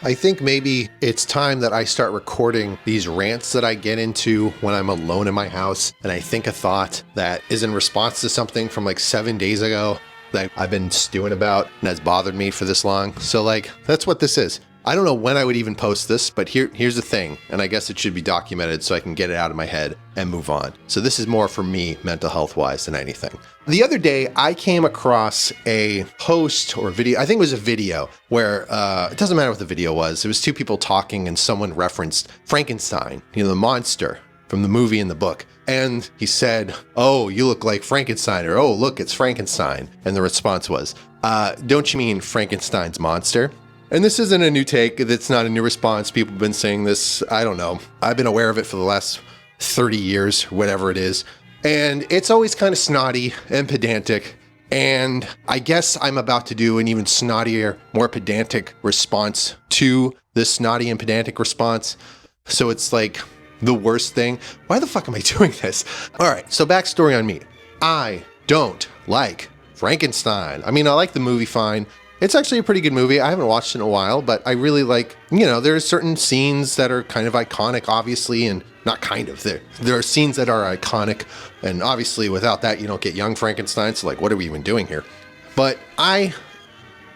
I think maybe it's time that I start recording these rants that I get into when I'm alone in my house and I think a thought that is in response to something from like 7 days ago that I've been stewing about and has bothered me for this long. So like, that's what this is. I don't know when I would even post this, but here's the thing, and I guess it should be documented so I can get it out of my head and move on. So this is more for me, mental health wise, than anything. The other day, I came across a post or video, I think it was a video, where it doesn't matter what the video was. It was two people talking and someone referenced Frankenstein, the monster from the movie and the book. And he said, "Oh, you look like Frankenstein," or "Oh, look, it's Frankenstein." And the response was, "Don't you mean Frankenstein's monster?" And this isn't a new take. That's not a new response. People have been saying this. I don't know. I've been aware of it for the last 30 years, whatever it is. And it's always kind of snotty and pedantic. And I guess I'm about to do an even snottier, more pedantic response to this snotty and pedantic response. So it's like the worst thing. Why the fuck am I doing this? All right. So backstory on me. I don't like Frankenstein. I mean, I like the movie fine. It's actually a pretty good movie. I haven't watched it in a while, but I really like, there are certain scenes that are kind of iconic, obviously, and not kind of. There are scenes that are iconic, and obviously without that, you don't get young Frankenstein, so like, what are we even doing here? But I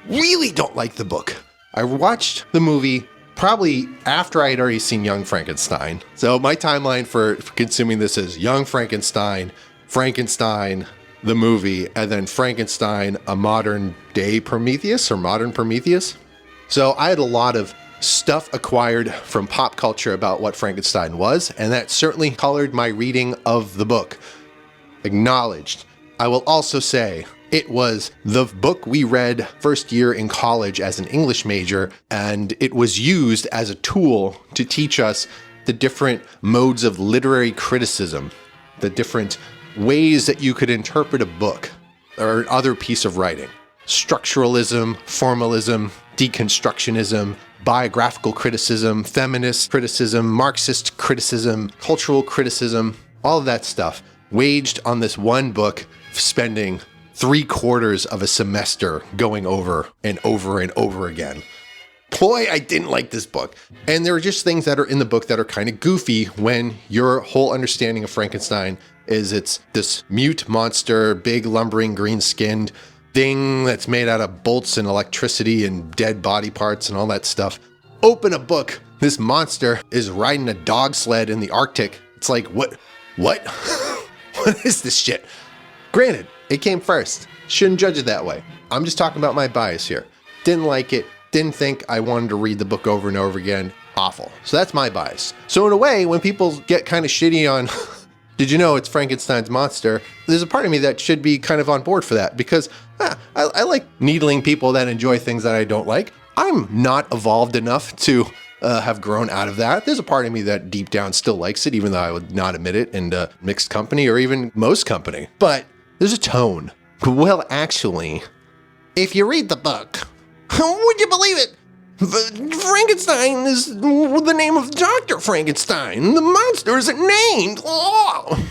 really don't like the book. I watched the movie probably after I had already seen Young Frankenstein. So my timeline for consuming this is Young Frankenstein, the movie, and then Frankenstein, a modern day Prometheus or modern Prometheus. So I had a lot of stuff acquired from pop culture about what Frankenstein was, and that certainly colored my reading of the book. Acknowledged. I will also say it was the book we read first year in college as an English major, and it was used as a tool to teach us the different modes of literary criticism, the different ways that you could interpret a book or other piece of writing. Structuralism, formalism, deconstructionism, biographical criticism, feminist criticism, Marxist criticism, cultural criticism, all of that stuff waged on this one book, spending 3/4 of a semester going over and over and over again. Boy, I didn't like this book. And there are just things that are in the book that are kind of goofy when your whole understanding of Frankenstein is it's this mute monster, big lumbering green-skinned thing that's made out of bolts and electricity and dead body parts and all that stuff. Open a book. This monster is riding a dog sled in the Arctic. It's like, what? What is this shit? Granted, it came first. Shouldn't judge it that way. I'm just talking about my bias here. Didn't like it. Didn't think I wanted to read the book over and over again. Awful. So that's my bias. So in a way, when people get kind of shitty on did you know it's Frankenstein's monster? There's a part of me that should be kind of on board for that because I like needling people that enjoy things that I don't like. I'm not evolved enough to have grown out of that. There's a part of me that deep down still likes it, even though I would not admit it in mixed company or even most company. But there's a tone. Well, actually, if you read the book, would you believe it? Frankenstein is the name of Dr. Frankenstein. The monster isn't named. Oh.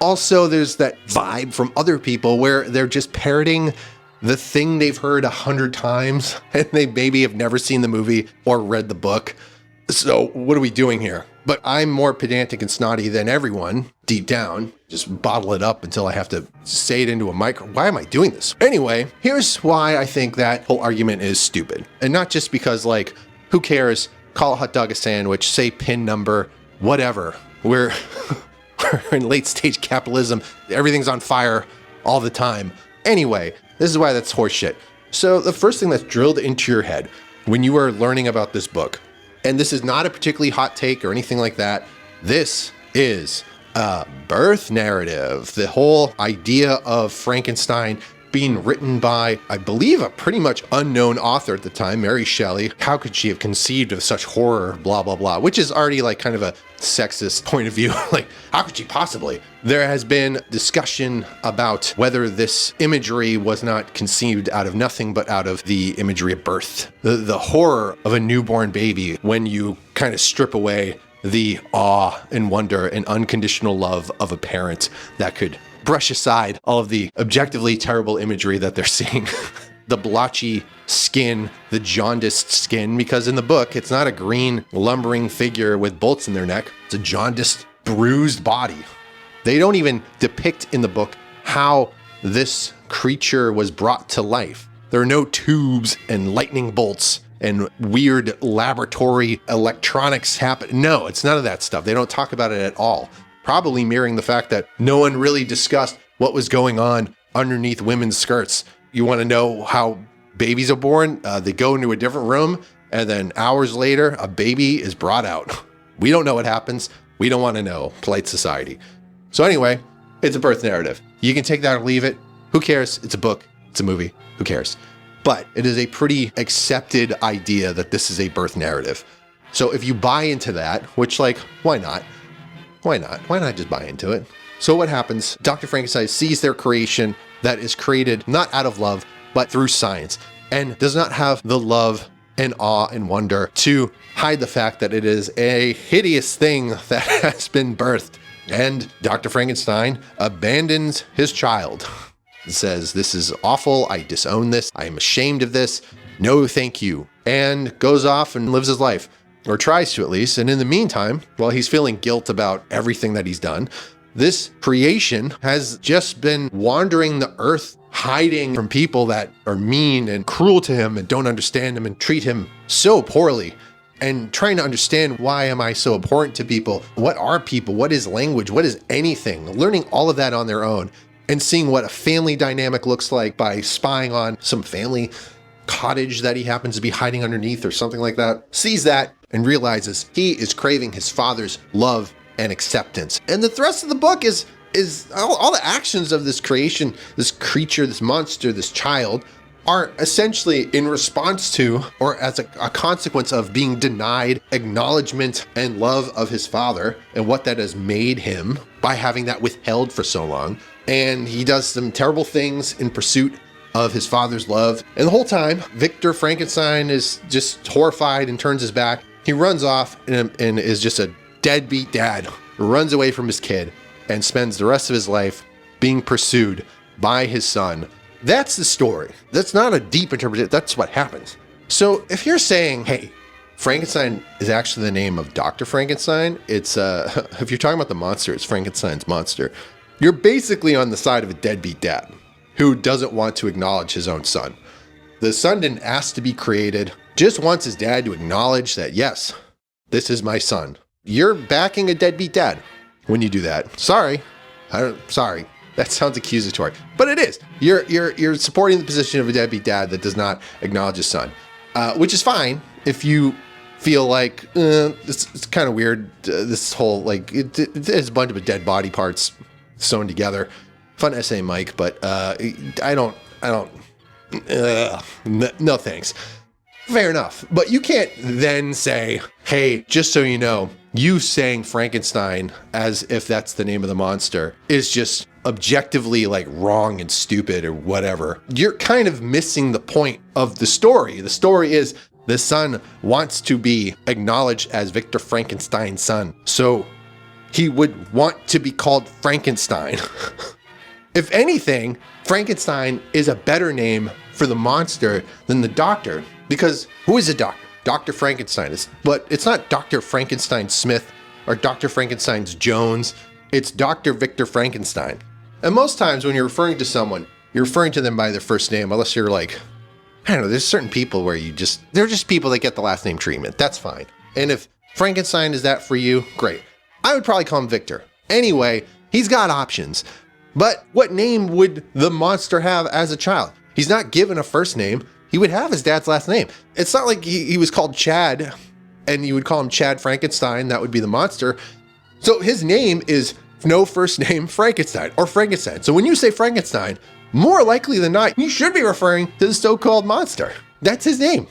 Also, there's that vibe from other people where they're just parroting the thing they've heard 100 times and they maybe have never seen the movie or read the book. So what are we doing here? But I'm more pedantic and snotty than everyone deep down. Just bottle it up until I have to say it into a mic. Why am I doing this? Anyway, here's why I think that whole argument is stupid. And not just because, like, who cares? Call a hot dog a sandwich, say pin number, whatever. We're in late stage capitalism. Everything's on fire all the time. Anyway, this is why that's horseshit. So the first thing that's drilled into your head when you are learning about this book, and this is not a particularly hot take or anything like that, this is a birth narrative. The whole idea of Frankenstein being written by, I believe, a pretty much unknown author at the time, Mary Shelley. How could she have conceived of such horror, blah, blah, blah, which is already like kind of a sexist point of view. Like, how could she possibly? There has been discussion about whether this imagery was not conceived out of nothing but out of the imagery of birth. The horror of a newborn baby when you kind of strip away the awe and wonder and unconditional love of a parent that could brush aside all of the objectively terrible imagery that they're seeing. the blotchy skin, the jaundiced skin, because in the book, it's not a green lumbering figure with bolts in their neck. It's a jaundiced, bruised body. They don't even depict in the book how this creature was brought to life. There are no tubes and lightning bolts and weird laboratory electronics happen. No, it's none of that stuff. They don't talk about it at all. Probably mirroring the fact that no one really discussed what was going on underneath women's skirts. You want to know how babies are born? They go into a different room, and then hours later, a baby is brought out. We don't know what happens. We don't want to know. Polite society. So anyway, it's a birth narrative. You can take that or leave it. Who cares? It's a book. It's a movie. Who cares? But it is a pretty accepted idea that this is a birth narrative. So if you buy into that, which, like, why not? Why not? Why not just buy into it? So what happens? Dr. Frankenstein sees their creation that is created not out of love, but through science, and does not have the love and awe and wonder to hide the fact that it is a hideous thing that has been birthed. And Dr. Frankenstein abandons his child. Says, this is awful, I disown this, I am ashamed of this, no thank you, and goes off and lives his life, or tries to at least. And in the meantime, while he's feeling guilt about everything that he's done, this creation has just been wandering the earth, hiding from people that are mean and cruel to him and don't understand him and treat him so poorly, and trying to understand, why am I so abhorrent to people? What are people? What is language? What is anything? Learning all of that on their own, and seeing what a family dynamic looks like by spying on some family cottage that he happens to be hiding underneath or something like that, sees that and realizes he is craving his father's love and acceptance. And the thrust of the book is all the actions of this creation, this creature, this monster, this child, are essentially in response to, or as a consequence of, being denied acknowledgement and love of his father and what that has made him by having that withheld for so long. And he does some terrible things in pursuit of his father's love. And the whole time, Victor Frankenstein is just horrified and turns his back. He runs off and is just a deadbeat dad, runs away from his kid and spends the rest of his life being pursued by his son. That's the story. That's not a deep interpretation. That's what happens. So if you're saying, hey, Frankenstein is actually the name of Dr. Frankenstein, it's if you're talking about the monster, it's Frankenstein's monster. You're basically on the side of a deadbeat dad who doesn't want to acknowledge his own son. The son didn't ask to be created, just wants his dad to acknowledge that, yes, this is my son. You're backing a deadbeat dad when you do that. Sorry. Sorry. That sounds accusatory, but it is. You're supporting the position of a deadbeat dad that does not acknowledge his son, which is fine if you feel like it's kind of weird. This whole, like, it's a bunch of dead body parts sewn together. Fun essay, Mike, but I don't. No thanks. Fair enough. But you can't then say, hey, just so you know, you saying Frankenstein as if that's the name of the monster is just objectively, like, wrong and stupid or whatever. You're kind of missing the point of the story. The story is the son wants to be acknowledged as Victor Frankenstein's son. So he would want to be called Frankenstein. If anything, Frankenstein is a better name for the monster than the doctor, because who is a doctor? Dr. Frankenstein is, but it's not Dr. Frankenstein Smith or Dr. Frankenstein's Jones. It's Dr. Victor Frankenstein. And most times when you're referring to someone, you're referring to them by their first name, unless you're like, I don't know, there's certain people where they're just people that get the last name treatment. That's fine. And if Frankenstein is that for you, great. I would probably call him Victor. Anyway, he's got options. But what name would the monster have as a child? He's not given a first name. He would have his dad's last name. It's not like he was called Chad and you would call him Chad Frankenstein. That would be the monster. So his name is no first name Frankenstein or Frankenstein. So when you say Frankenstein, more likely than not, you should be referring to the so-called monster. That's his name.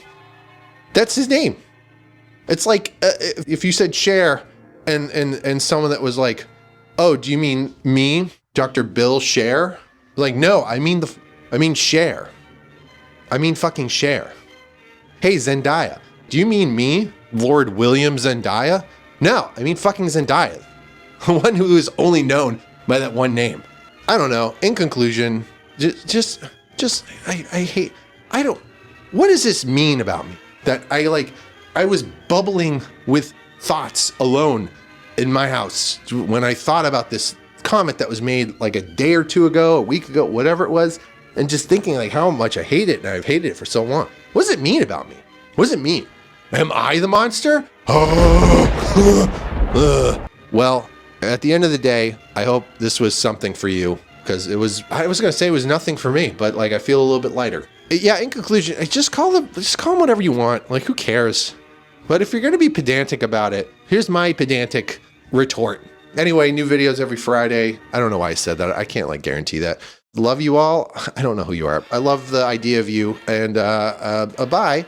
That's his name. It's like if you said Cher and someone that was like, oh, do you mean me, Dr. Bill Cher? Like, no, I mean Cher. I mean fucking Cher. Hey, Zendaya, do you mean me, Lord William Zendaya? No, I mean fucking Zendaya. The one who is only known by that one name. I don't know. In conclusion, I what does this mean about me? That I was bubbling with thoughts alone in my house when I thought about this comment that was made like a day or two ago, a week ago, whatever it was, and just thinking like how much I hate it, and I've hated it for so long. What does it mean about me? What does it mean? Am I the monster? Well, at the end of the day, I hope this was something for you, because I was going to say it was nothing for me, but like I feel a little bit lighter. Yeah, in conclusion, just call them whatever you want. Like, who cares? But if you're going to be pedantic about it, here's my pedantic retort. Anyway, new videos every Friday. I don't know why I said that. I can't like guarantee that. Love you all. I don't know who you are. I love the idea of you, and bye.